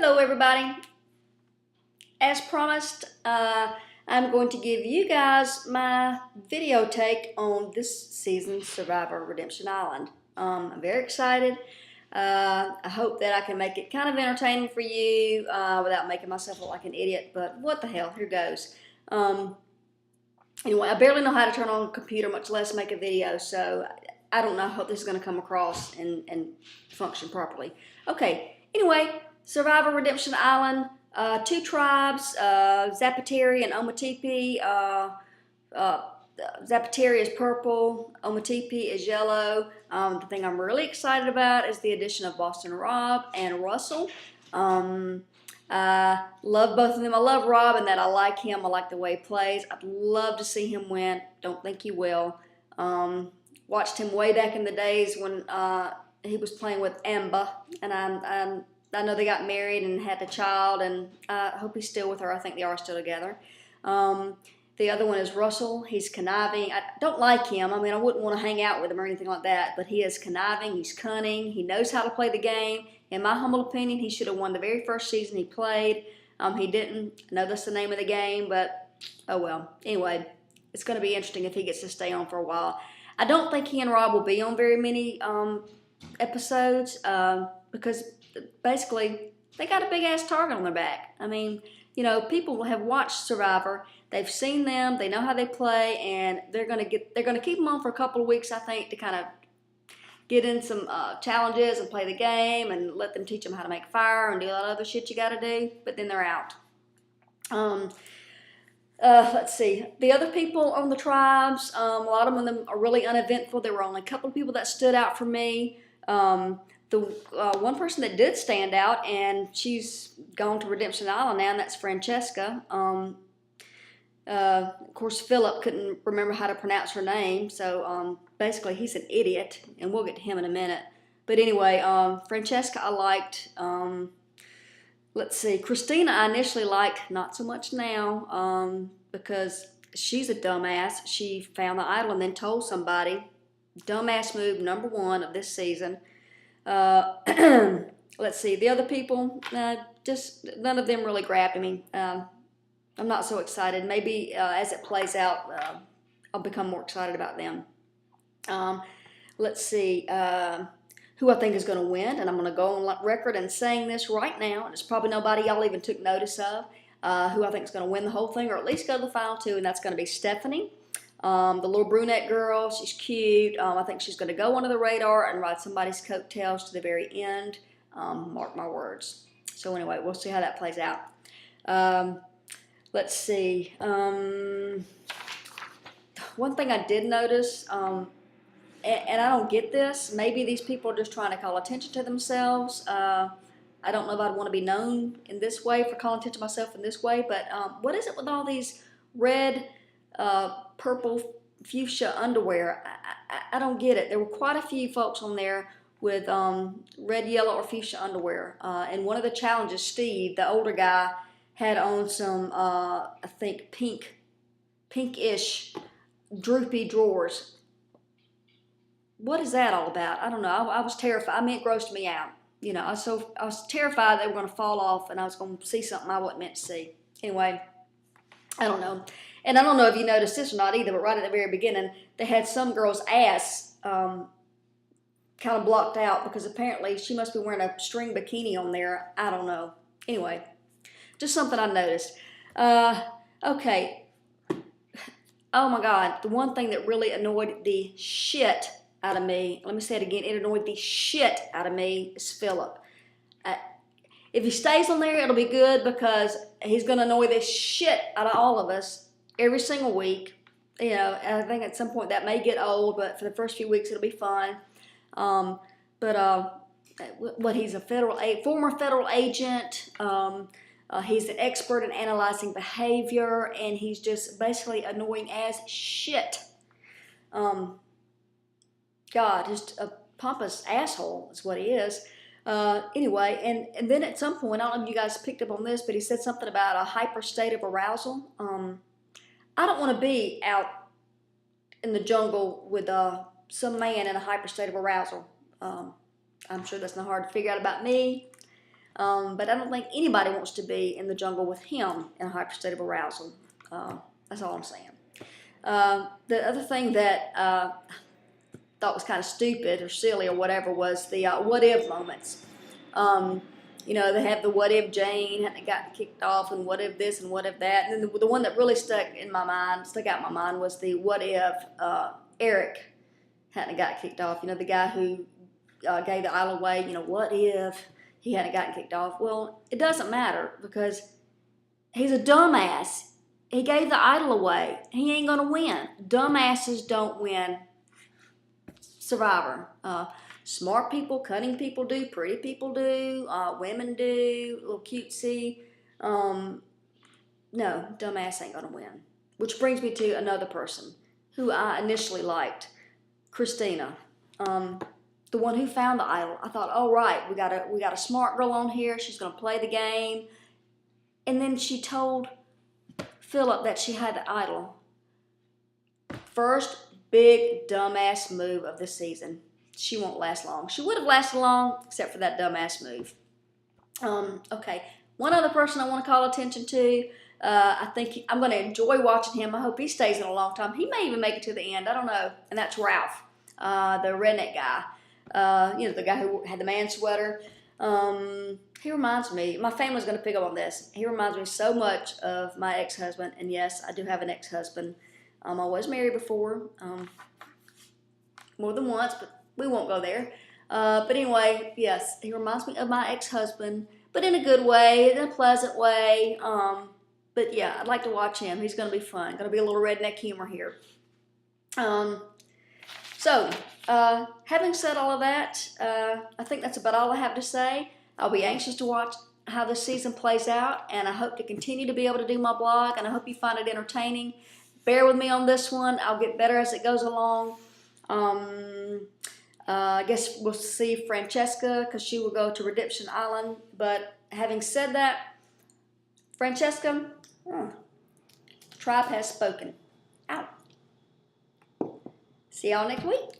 Hello everybody. As promised, I'm going to give you guys my video take on this season's Survivor Redemption Island. I'm very excited. I hope that I can make it kind of entertaining for you without making myself look like an idiot, but what the hell, here goes. Anyway, I barely know how to turn on a computer, much less make a video, so I don't know. I hope this is going to come across and function properly. Okay, anyway, Survivor Redemption Island, two tribes, Zapateri and Ometepe. Zapateri is purple, Ometepe is yellow. The thing I'm really excited about is the addition of Boston Rob and Russell. I love both of them. I love Rob and that I like him. I like the way he plays. I'd love to see him win. Don't think he will. Watched him way back in the days when he was playing with Amber, and I know they got married and had a child, and I hope he's still with her. I think they are still together. The other one is Russell. He's conniving. I don't like him. I mean, I wouldn't want to hang out with him or anything like that, but he is conniving. He's cunning. He knows how to play the game. In my humble opinion, he should have won the very first season he played. He didn't. I know that's the name of the game, but oh well. Anyway, it's going to be interesting if he gets to stay on for a while. I don't think he and Rob will be on very many episodes because basically they got a big-ass target on their back. I mean, you know, people have watched Survivor. They've seen them. They know how they play, and they're gonna keep them on for a couple of weeks, I think, to kind of get in some challenges and play the game and let them teach them how to make fire and do a lot of other shit you got to do. But then they're out. Let's see. The other people on the tribes, a lot of them are really uneventful. There were only a couple of people that stood out for me. The one person that did stand out, and she's gone to Redemption Island now, and that's Francesca. Of course, Philip couldn't remember how to pronounce her name, so basically he's an idiot, and we'll get to him in a minute. But anyway, Francesca I liked. Let's see, Christina I initially liked, not so much now, because she's a dumbass. She found the idol and then told somebody. Dumbass move number one of this season. Let's see, the other people, just none of them really grabbed me. I'm not so excited. Maybe as it plays out, I'll become more excited about them. Let's see who I think is going to win, and I'm going to go on record and saying this right now, and it's probably nobody y'all even took notice of, who I think is going to win the whole thing, or at least go to the final two, and that's going to be Stephanie. The little brunette girl, she's cute. I think she's going to go under the radar and ride somebody's coattails to the very end. Mark my words. So anyway, we'll see how that plays out. Let's see. One thing I did notice, and I don't get this, maybe these people are just trying to call attention to themselves. I don't know if I'd want to be known in this way for calling attention to myself in this way, but what is it with all these red, purple, fuchsia underwear? I don't get it. There were quite a few folks on there with red, yellow, or fuchsia underwear. And one of the challenges, Steve, the older guy, had on some, I think, pinkish, droopy drawers. What is that all about? I don't know. I was terrified. I mean, it grossed me out. You know, I was terrified they were going to fall off and I was going to see something I wasn't meant to see. Anyway, I don't know. And I don't know if you noticed this or not either, but right at the very beginning, they had some girl's ass kind of blocked out because apparently she must be wearing a string bikini on there. I don't know. Anyway, just something I noticed. Okay. Oh my God. The one thing that really annoyed the shit out of me, let me say it again, it annoyed the shit out of me, is Philip. If he stays on there, it'll be good because he's going to annoy the shit out of all of us every single week. You know, and I think at some point that may get old, but for the first few weeks it'll be fun. He's a former federal agent. He's an expert in analyzing behavior, and he's just basically annoying as shit. God, just a pompous asshole is what he is. Anyway, and then at some point, I don't know if you guys picked up on this, but he said something about a hyper state of arousal. I don't want to be out in the jungle with some man in a hyper state of arousal. I'm sure that's not hard to figure out about me. But I don't think anybody wants to be in the jungle with him in a hyper state of arousal. That's all I'm saying. The other thing that thought was kind of stupid or silly or whatever was the what if moments. You know, they have the what if Jane hadn't gotten kicked off, and what if this and what if that. And then the one that really stuck out in my mind was the what if Eric hadn't got kicked off. You know, the guy who gave the idol away. You know, what if he hadn't gotten kicked off? Well, it doesn't matter because he's a dumbass. He gave the idol away. He ain't gonna win. Dumbasses don't win Survivor. Smart people, cunning people do, pretty people do, women do, a little cutesy. No, dumbass ain't gonna win. Which brings me to another person who I initially liked, Christina, the one who found the idol. I thought, all right, we got a smart girl on here. She's gonna play the game, and then she told Philip that she had the idol. First big dumbass move of the season. She won't last long. She would have lasted long, except for that dumbass move. Okay, one other person I want to call attention to. I think I'm going to enjoy watching him. I hope he stays in a long time. He may even make it to the end. I don't know. And that's Ralph, the redneck guy. You know, the guy who had the man sweater. He reminds me, my family's going to pick up on this. He reminds me so much of my ex-husband. And yes, I do have an ex-husband. I was married before, more than once, but we won't go there. But anyway, yes, he reminds me of my ex-husband, but in a good way, in a pleasant way. But yeah, I'd like to watch him. He's going to be fun. Going to be a little redneck humor here. So, having said all of that, I think that's about all I have to say. I'll be anxious to watch how this season plays out, and I hope to continue to be able to do my blog, and I hope you find it entertaining. Bear with me on this one. I'll get better as it goes along. I guess we'll see Francesca because she will go to Redemption Island. But having said that, Francesca, the tribe has spoken. Out. See y'all next week.